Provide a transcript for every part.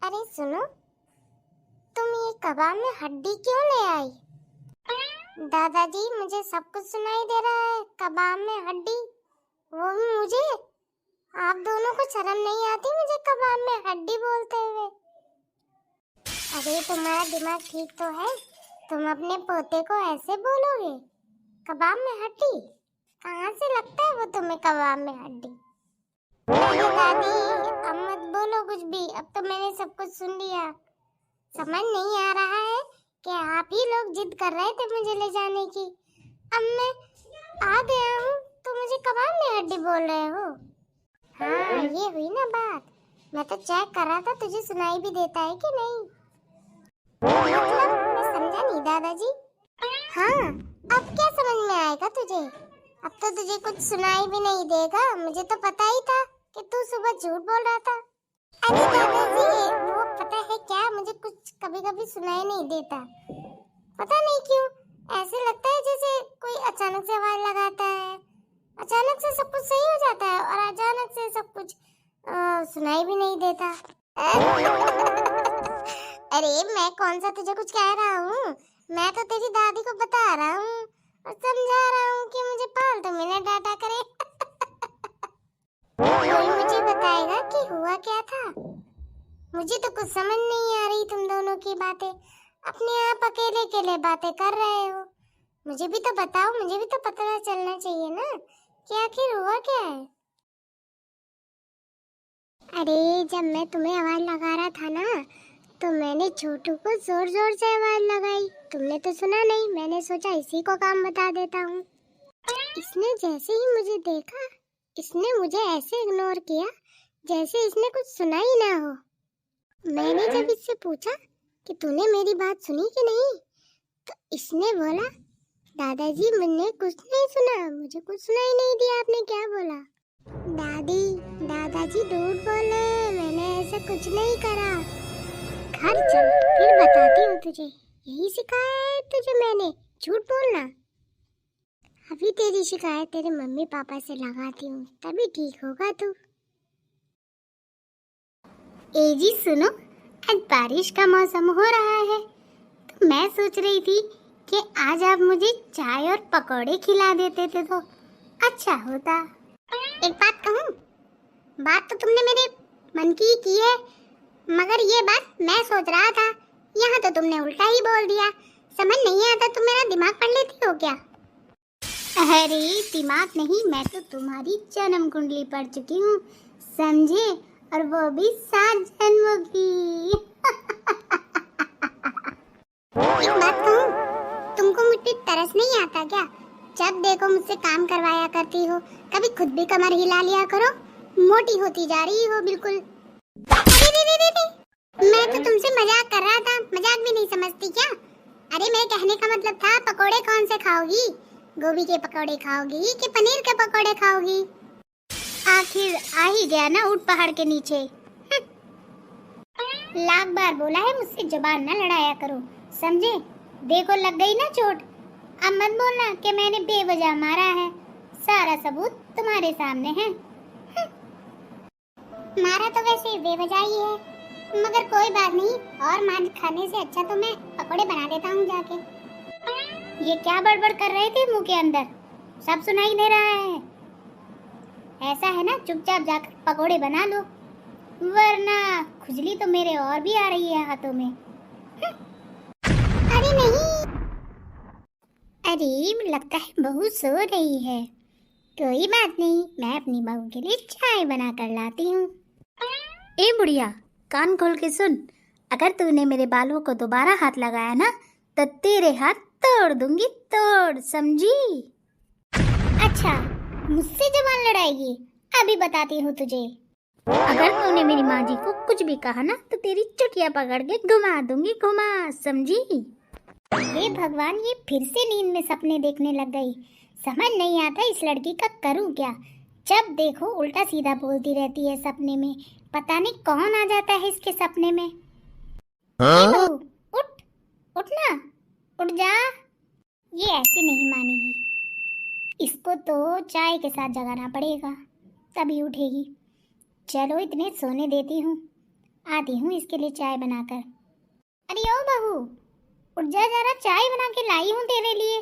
अरे सुनो, तुम ये कबाब में हड्डी क्यों ले आई? दादाजी मुझे सब कुछ सुनाई दे रहा है। कबाब में हड्डी, वो भी मुझे। आप दोनों को शर्म नहीं आती मुझे कबाब में हड्डी बोलते हुए? अरे तुम्हारा दिमाग ठीक तो है? तुम अपने पोते को ऐसे बोलोगे? कबाब में हड्डी? कहाँ से लगता है वो तुम्हें कबाब में हड्डी? अरे दादी, अब मत बोलो कुछ भी। अब तो मैंने सब कुछ सुन लिया। समझ नहीं आ रहा है कि आप ही लोग जिद कर रहे थे मुझे ले जाने की। अब मैं आ गया हूँ तो मुझे कबाब में हड्डी बोल रहे हो? हाँ, ये हुई ना बात। मैं तो चेक कर रहा था तुझे सुनाई भी देता है कि नहीं। मतलब मैं समझा नहीं दादाजी। हाँ, अब क्या समझ में आएगा तुझे? अब तो तुझे कुछ सुनाई भी नहीं देगा। मुझे तो पता ही था कि तू सुबह झूठ बोल रहा था। अरे दादाजी, वो पता है क्या, मुझे कुछ कभी-कभी सुनाई नहीं देता। पता नहीं क्यों, ऐसे लगता है जैसे कोई अचानक से आवाज लगाता है। अचानक से सब कुछ सही हो जाता है और अचानक से सब कुछ सुनाई भी नहीं देता। अरे मैं कौन सा तुझे कुछ कह रहा हूँ? मैं तो तेरी दादी को बता रहा हूँ और समझा रहा हूँ कि मुझे फालतू में न डांटा करे। कोई मुझे बताएगा कि हुआ क्या था? मुझे तो कुछ समझ नहीं आ रही तुम दोनों की बातें। अपने आप अकेले अकेले बातें कर रहे हो। मुझे भी तो बताओ, मुझे भी तो पता चलना चाहिए ना कि आखिर हुआ क्या है। अरे जब मैं तुम्हें आवाज लगा रहा था ना, तो मैंने छोटू को जोर जोर से आवाज लगाई। तुमने तो सुना नहीं। मैंने सोचा इसी को काम बता देता हूँ। इसने जैसे ही मुझे देखा, इसने मुझे ऐसे इग्नोर किया जैसे इसने कुछ सुना ही ना हो। मैंने जब इससे पूछा कि तूने मेरी बात सुनी कि नहीं, तो इसने बोला, दादाजी मैंने कुछ नहीं सुना, मुझे कुछ सुनाई नहीं दिया। आपने क्या बोला? दादाजी झूठ बोले, मैंने ऐसा कुछ नहीं करा। घर चल, फिर बताती हूँ तुझे। यही सिखाया है तुझे मैंने, झूठ बोलना। अभी तेरी शिकायत तेरे मम्मी पापा से लगाती हूँ, तभी ठीक होगा तू। ए जी सुनो, आज बारिश का मौसम हो रहा है, तो मैं सोच रही थी कि आज आप मुझे चाय और पकौड़े खिला देते थे तो अच्छा होता। एक बात कहूँ, बात तो तुमने मेरे मन की की है, मगर ये बात मैं सोच रहा था, यहाँ तो तुमने उल्टा ही बोल दिया। समझ नहीं आता, तुम मेरा दिमाग पढ़ लेती हो क्या? अरे दिमाग नहीं, मैं तो तुम्हारी जन्म कुंडली पढ़ चुकी हूँ, समझे? और वो भी 7 जन्मों की। एक बात कहूँ, तुमको मुझ पे तरस नहीं आता क्या? जब देखो मुझसे काम करवाया करती हो, कभी खुद भी कमर हिला लिया करो। मोटी होती जा रही हो बिल्कुल। मैं तो तुमसे मजाक कर रहा था, मजाक भी नहीं समझती क्या? अरे मेरे कहने का मतलब था, पकोड़े कौन से खाओगी? गोभी के पकोड़े खाओगी कि पनीर के पकोड़े खाओगी? आखिर आ ही गया ना ऊंट पहाड़ के नीचे। लाख बार बोला है मुझसे जुबान न लड़ाया करो, समझे? देखो लग गई ना चोट। अब मत बोलना कि मैंने बेवजह मारा है, सारा सबूत तुम्हारे सामने है। मारा तो वैसे बेवजह ही है, मगर कोई बात नहीं, और मार खाने से अच्छा तो मैं पकोड़े बना देता हूँ जाके। ये क्या बड़बड़ कर रहे थे मुंह के अंदर? सब सुनाई दे रहा है। ऐसा है ना, चुपचाप जाकर पकोड़े बना लो, वरना खुजली तो मेरे और भी आ रही है हाथों में। अरे नहीं, अरे लगता है बहू सो रही है। कोई बात नहीं, मैं अपनी बहू के लिए चाय बना कर लाती हूँ। ए बुढ़िया, कान खोल के सुन। अगर तूने मेरे बालों को दोबारा हाथ लगाया ना, तो तेरे हाथ तोड़ दूंगी, तोड़, समझी? अच्छा, मुझसे जुबान लड़ाएगी? अभी बताती हूँ तुझे। अगर तूने मेरी माँ जी को कुछ भी कहा ना, तो तेरी चुटिया पकड़ के घुमा दूंगी, घुमा, समझी? हे भगवान, ये फिर से नींद में सपने देखने लग गई। समझ नहीं आता इस लड़की का करूँ क्या। जब देखो उल्टा सीधा बोलती रहती है सपने में। पता नहीं कौन आ जाता है इसके सपने में। हाँ? उठ, उठना, उठ जा। ये ऐसे नहीं मानेगी, इसको तो चाय के साथ जगाना पड़ेगा, तभी उठेगी। चलो इतने सोने देती हूँ, आती हूँ इसके लिए चाय बनाकर। अरे ओ बहू, उठ जा जरा, चाय बना के लाई हूँ तेरे लिए।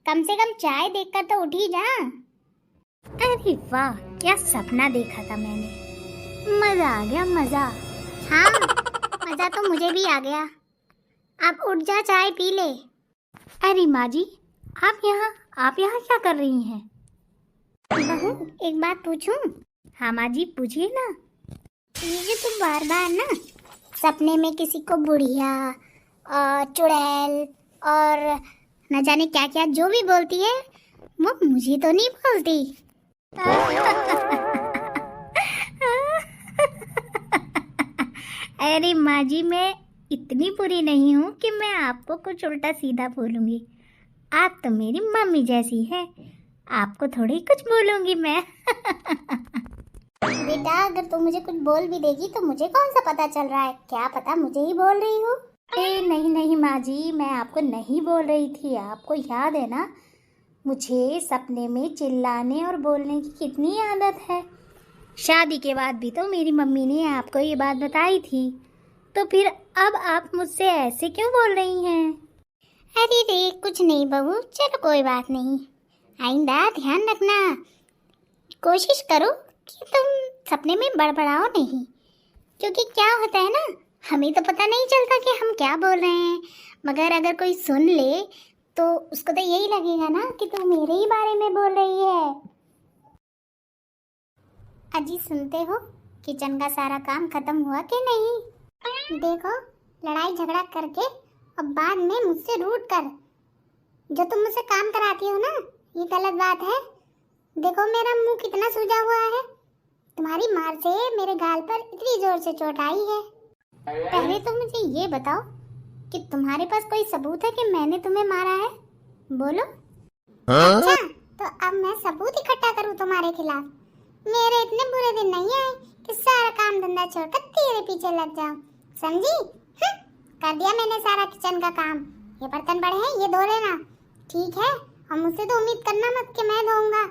कम से कम चाय देखकर तो उठी जा। अरे वाह, क्या सपना देखा था मैंने। मजा आ गया, मजा। हाँ, मजा तो मुझे भी आ गया। अब उठ जा, चाय पी ले। अरे माँ जी, आप यहाँ क्या कर रही हैं? बहू, एक बात पूछूं? हाँ माँ जी, पूछिए ना। ये जो तुम बार बार ना सपने में किसी को बुढ़िया और चुड़ैल और न जाने क्या क्या जो भी बोलती है, वो मुझे तो नहीं बोलती। अरे माँ जी, मैं इतनी बुरी नहीं हूँ कि मैं आपको कुछ उल्टा सीधा बोलूँगी। आप तो मेरी मम्मी जैसी है, आपको थोड़ी कुछ बोलूँगी मैं। बेटा, अगर तू मुझे कुछ बोल भी देगी तो मुझे कौन सा पता चल रहा है? क्या पता मुझे ही बोल रही हो। नहीं नहीं माँ जी, मैं आपको नहीं बोल रही थी। आपको याद है ना, मुझे सपने में चिल्लाने और बोलने की कितनी आदत है। शादी के बाद भी तो मेरी मम्मी ने आपको ये बात बताई थी। तो फिर अब आप मुझसे ऐसे क्यों बोल रही हैं? अरे रे, कुछ नहीं बहू, चलो कोई बात नहीं। आइंदा ध्यान रखना, कोशिश करो कि तुम सपने में बड़बड़ाओ नहीं, क्योंकि क्या होता है ना, हमें तो पता नहीं चलता कि हम क्या बोल रहे हैं, मगर अगर कोई सुन ले तो उसको तो यही लगेगा ना कि तू मेरे ही बारे में बोल रही है। अजी सुनते हो, किचन का सारा काम खत्म हुआ कि नहीं? देखो, लड़ाई झगड़ा करके और बाद में मुझसे रूठ कर जो तुम मुझसे काम कराती हो ना, ये गलत बात है। देखो मेरा मुंह कितना सूजा हुआ है, तुम्हारी मार से मेरे गाल पर इतनी जोर से चोट आई है। पहले तो मुझे ये बताओ कि तुम्हारे पास कोई सबूत है कि मैंने तुम्हें मारा है? बोलो। अच्छा, तो अब मैं सबूत इकट्ठा करूं तुम्हारे खिलाफ? मेरे इतने बुरे दिन नहीं आए कि सारा काम धंधा छोड़कर तेरे पीछे लग जाऊं, समझी? कर दिया मैंने सारा किचन का काम। ये बर्तन पड़े हैं, ये धो लेना, ठीक है? और मुझसे तो उम्मीद करना मत कि मैं धोऊंगा।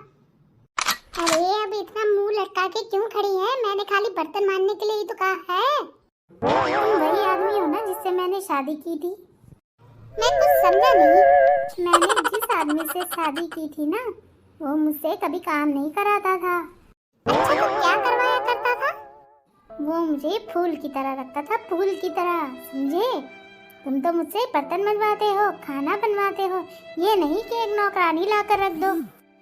अरे अब इतना मुंह लटका के क्यों खड़ी है? मैंने खाली बर्तन मांजने के लिए ही तो कहा है। तुम वही आदमी हो ना जिससे मैंने शादी की थी? मैं कुछ समझा नहीं। मैंने जिस आदमी से शादी की थी ना, वो मुझसे कभी काम नहीं कराता था। अच्छा, तो क्या करवाया करता था? वो मुझे फूल की तरह रखता था, फूल की तरह, समझे? तुम तो मुझसे बर्तन बनवाते हो, खाना बनवाते हो, ये नहीं कि एक नौकरानी ला कर रख दो।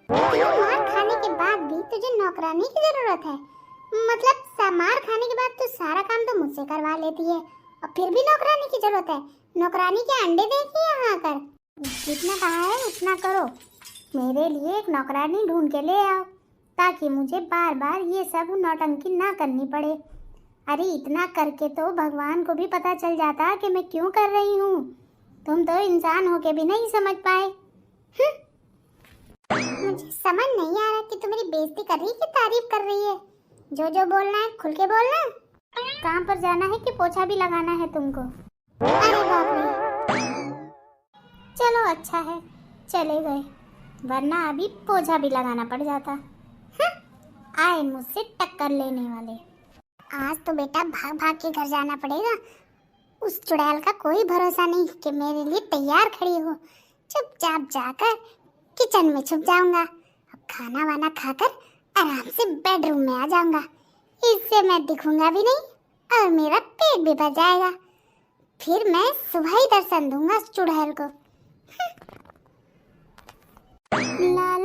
मार खाने के बाद भी तुझे नौकरानी की जरूरत है? मतलब मार खाने के बाद तू सारा काम तो मुझसे करवा लेती है और फिर भी नौकरानी की जरूरत है? नौकरानी के अंडे देखी यहाँ आकर? जितना कहा है उतना करो। मेरे लिए एक नौकरानी ढूंढ के ले आओ, ताकि मुझे बार बार ये सब नौटंकी ना करनी पड़े। अरे इतना करके तो भगवान को भी पता चल जाता कि मैं क्यों कर रही हूँ। तुम तो इंसान होके भी नहीं समझ पाए। मुझे समझ नहीं आ रहा कि तुम मेरी बेइज्जती कर रही है कि तारीफ कर रही है। जो जो बोलना है खुल के बोलना। काम पर जाना है कि पोछा भी लगाना है तुमको? अरे बाप रे, चलो अच्छा है चले गए, वरना अभी पोछा भी लगाना पड़ जाता। आए मुझसे टक्कर लेने वाले। आज तो बेटा भाग भाग के घर जाना पड़ेगा। उस चुड़ैल का कोई भरोसा नहीं कि मेरे लिए तैयार खड़ी हो। चुपचाप जाकर किचन में छुप जाऊंगा। अब खाना वाना खाकर आराम से बेडरूम में आ जाऊंगा। इससे मैं दिखूंगा भी नहीं और मेरा पेट भी भर जाएगा। फिर मैं सुबह ही दर्शन दूंगा उस चुड़ैल को। ला